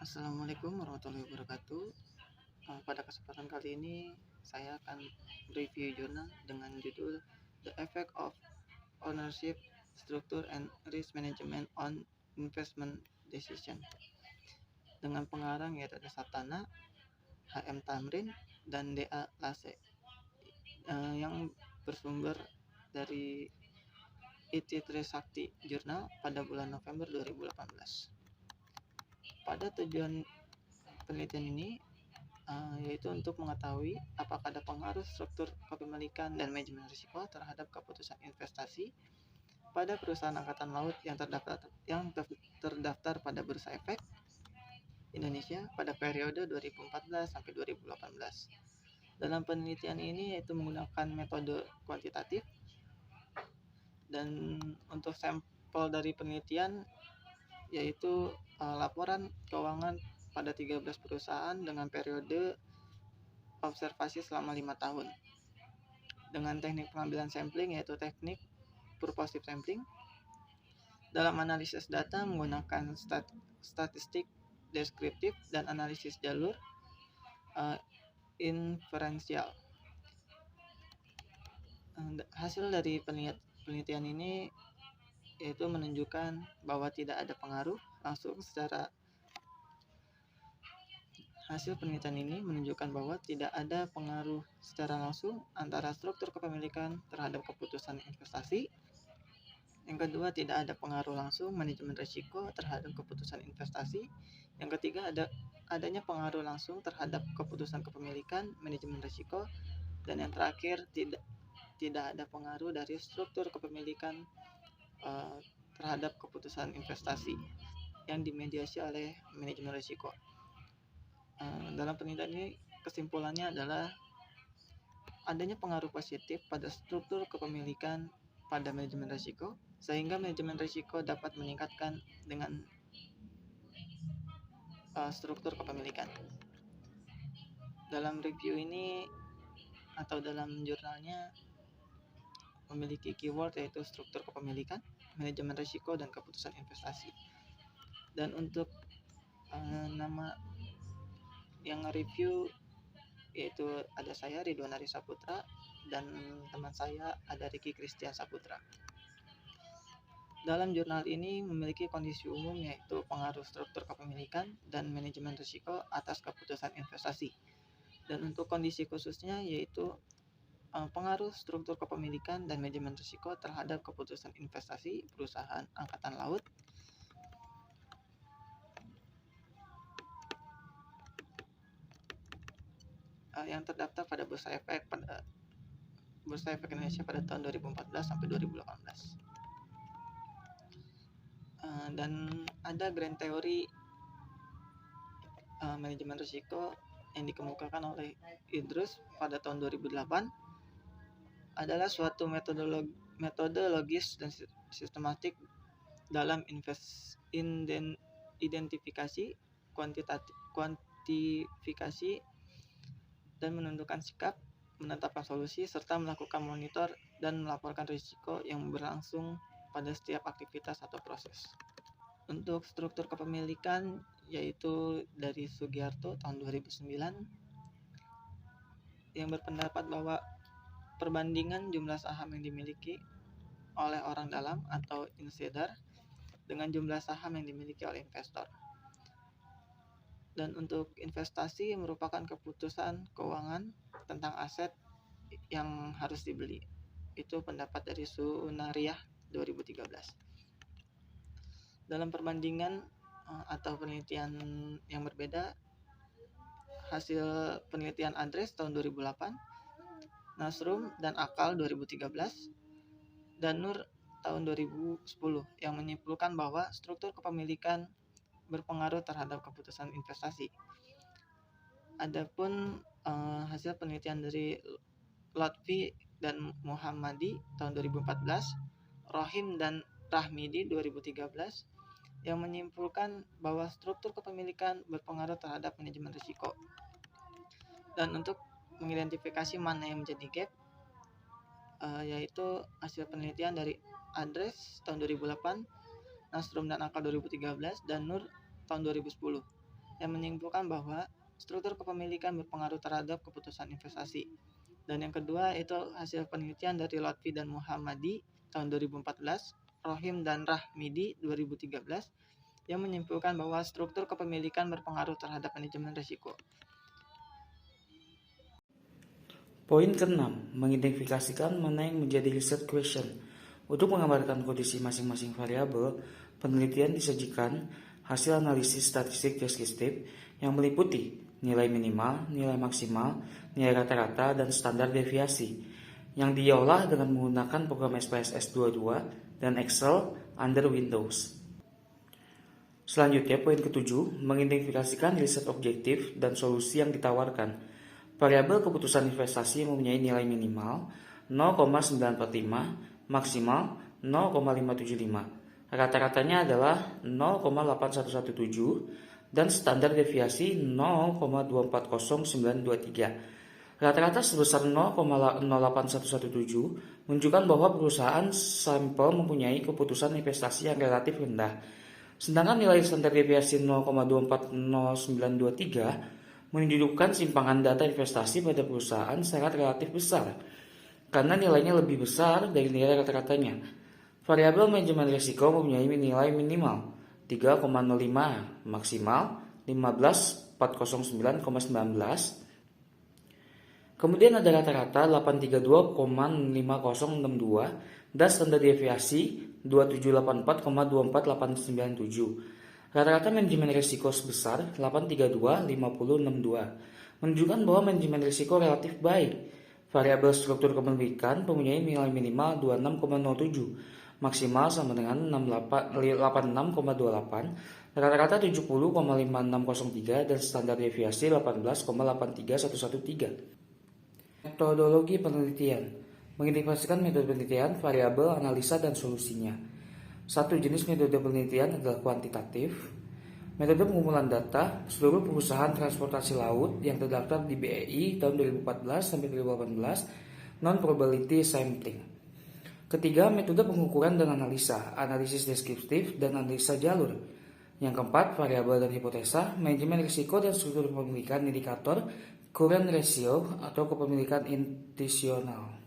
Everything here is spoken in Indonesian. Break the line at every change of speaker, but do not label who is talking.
Assalamualaikum warahmatullahi wabarakatuh. Pada kesempatan kali ini saya akan review jurnal dengan judul The Effect of Ownership, Structure and Risk Management on Investment Decision dengan pengarang yaitu ada Satana, HM Tamrin, dan DA Lase yang bersumber dari IT Trisakti Jurnal pada bulan November 2018. Pada tujuan penelitian ini yaitu untuk mengetahui apakah ada pengaruh struktur kepemilikan dan manajemen risiko terhadap keputusan investasi pada perusahaan angkatan laut yang terdaftar pada Bursa Efek Indonesia pada periode 2014 sampai 2018. Dalam penelitian ini yaitu menggunakan metode kuantitatif, dan untuk sampel dari penelitian yaitu laporan keuangan pada 13 perusahaan dengan periode observasi selama 5 tahun dengan teknik pengambilan sampling yaitu teknik purposive sampling. Dalam analisis data menggunakan statistik deskriptif dan analisis jalur inferensial. Hasil dari penelitian ini yaitu menunjukkan bahwa tidak ada pengaruh langsung Hasil penelitian ini menunjukkan bahwa tidak ada pengaruh secara langsung antara struktur kepemilikan terhadap keputusan investasi. Yang kedua, tidak ada pengaruh langsung manajemen risiko terhadap keputusan investasi. Yang ketiga, adanya pengaruh langsung terhadap keputusan kepemilikan, manajemen risiko. Dan yang terakhir, tidak ada pengaruh dari struktur kepemilikan terhadap keputusan investasi yang dimediasi oleh manajemen risiko. Dalam penelitian ini kesimpulannya adalah adanya pengaruh positif pada struktur kepemilikan pada manajemen risiko, sehingga manajemen risiko dapat meningkatkan dengan struktur kepemilikan. Dalam review ini atau dalam jurnalnya memiliki keyword yaitu struktur kepemilikan, manajemen risiko, dan keputusan investasi. Dan untuk nama yang nge-review yaitu ada saya Ridwan Arisa Putra dan teman saya ada Ricky Christian Saputra. Dalam jurnal ini memiliki kondisi umum yaitu pengaruh struktur kepemilikan dan manajemen risiko atas keputusan investasi. Dan untuk kondisi khususnya yaitu pengaruh struktur kepemilikan dan manajemen risiko terhadap keputusan investasi perusahaan angkatan laut yang terdaftar pada Bursa Efek Indonesia pada tahun 2014 sampai 2018. Dan ada grand teori manajemen risiko yang dikemukakan oleh Idrus pada tahun 2008 adalah suatu metode logis dan sistematik dalam identifikasi, kuantifikasi, dan menentukan sikap, menetapkan solusi, serta melakukan monitor dan melaporkan risiko yang berlangsung pada setiap aktivitas atau proses. Untuk struktur kepemilikan yaitu dari Sugiarto tahun 2009 yang berpendapat bahwa perbandingan jumlah saham yang dimiliki oleh orang dalam atau insider dengan jumlah saham yang dimiliki oleh investor. Dan untuk investasi merupakan keputusan keuangan tentang aset yang harus dibeli. Itu pendapat dari Sunariah 2013. Dalam perbandingan atau penelitian yang berbeda, hasil penelitian Andres tahun 2008, Nasrum dan Akal 2013, dan Nur tahun 2010 yang menyimpulkan bahwa struktur kepemilikan berpengaruh terhadap keputusan investasi. Adapun hasil penelitian dari Lotfi dan Muhammadi tahun 2014, Rohim dan Rahmidi 2013 yang menyimpulkan bahwa struktur kepemilikan berpengaruh terhadap manajemen risiko. Dan untuk mengidentifikasi mana yang menjadi gap, yaitu hasil penelitian dari Andres tahun 2008, Nasrum dan Akal 2013, dan Nur tahun 2010 yang menyimpulkan bahwa struktur kepemilikan berpengaruh terhadap keputusan investasi. Dan yang kedua itu hasil penelitian dari Lotfi dan Muhammadi tahun 2014, Rohim dan Rahmidi 2013, yang menyimpulkan bahwa struktur kepemilikan berpengaruh terhadap manajemen risiko.
Poin ke-6, mengidentifikasikan mana yang menjadi research question. Untuk menggambarkan kondisi masing-masing variabel, penelitian disajikan hasil analisis statistik deskriptif yang meliputi nilai minimal, nilai maksimal, nilai rata-rata, dan standar deviasi, yang diolah dengan menggunakan program SPSS 22 dan Excel under Windows. Selanjutnya, poin ke-7, mengidentifikasikan riset objektif dan solusi yang ditawarkan. Variabel keputusan investasi mempunyai nilai minimal 0,945, maksimal 0,575. Rata-ratanya adalah 0,8117 dan standar deviasi 0,240923. Rata-rata sebesar 0,08117 menunjukkan bahwa perusahaan sampel mempunyai keputusan investasi yang relatif rendah. Sedangkan nilai standar deviasi 0,240923 menunjukkan simpangan data investasi pada perusahaan sangat relatif besar, karena nilainya lebih besar dari nilai rata-ratanya. Variabel manajemen risiko mempunyai nilai minimal 3,05, maksimal 15409,19. Kemudian ada rata-rata 832,5062 dan standar deviasi 2784,24897. Rata-rata manajemen risiko sebesar 832,5062 menunjukkan bahwa manajemen risiko relatif baik. Variabel struktur kepemilikan mempunyai nilai minimal 26,07, maksimal sama dengan 86,28, rata-rata 70,5603 dan standar deviasi 18,83113. Metodologi penelitian mengidentifikasikan metode penelitian, variabel, analisa, dan solusinya. Satu jenis metode penelitian adalah kuantitatif. Metode pengumpulan data seluruh perusahaan transportasi laut yang terdaftar di BEI tahun 2014 sampai 2018, non-probability sampling. Ketiga, metode pengukuran dan analisa, analisis deskriptif dan analisa jalur. Yang keempat, variabel dan hipotesa, manajemen risiko dan struktur kepemilikan indikator, current ratio atau kepemilikan institusional.